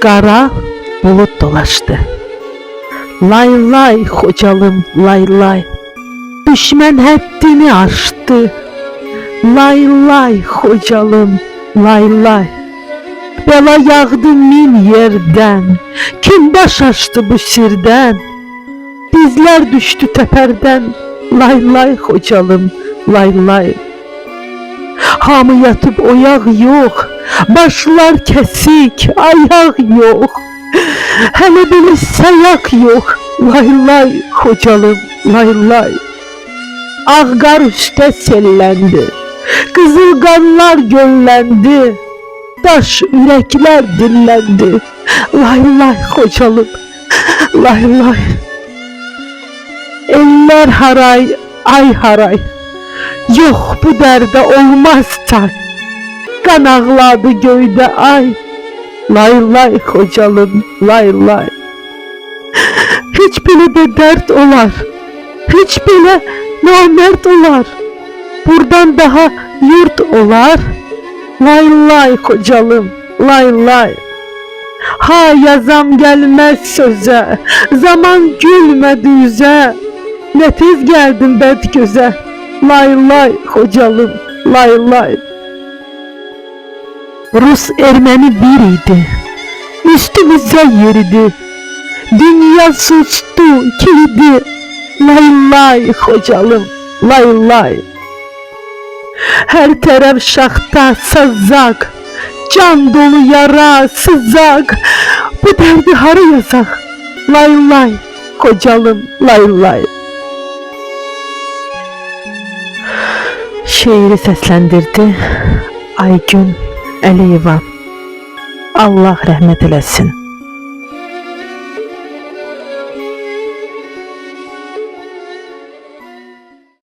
Qara bulut dolaşdı. Lay lay Xocalım, lay lay. Düşmən həddini aşdı. Lay lay Xocalım, lay lay. Bela yağdı min yerdən. Kim baş açdı bu sirdən? Dizlər düşdü təpərdən. Lay lay Xocalım, lay lay. Hamı yatıb oyaq yox. Başlar kəsik, ayaq yox. Hələ belə sayaq yox. Lay lay Xocalım, lay lay. Ağ qar üstə selləndi. Qızıl qanlar gölləndi. Daş ürəklər dilləndi. Lay lay Xocalım, lay lay. Eller haray, ay haray. Yox bu dərdə olmaz çay. Qan ağladı göydə ay. Lay lay Xocalım, lay lay. Hiç belə də dərd olar. Hiç belə namərd olar. Buradan daha yurt olar. Lay lay Xocalım, lay lay. Ha yazam gəlməz sözə. Zaman gülmədi üzə. Nə tez gəldin bəd gözə. Lay lay Xocalım, lay lay. Rus Erməni bir idi. Üstümüzə yeridi. Dünya sustu, kilidi. Lay lay Xocalım, lay lay. Hər tərəf şaxta, sazaq. Can dolu yara, sızaq. Bu dərdi hara yazaq? Lay lay Xocalım, lay lay. Şeiri səsləndirdi Aygün Əliyeva. Allah rəhmət eləsin.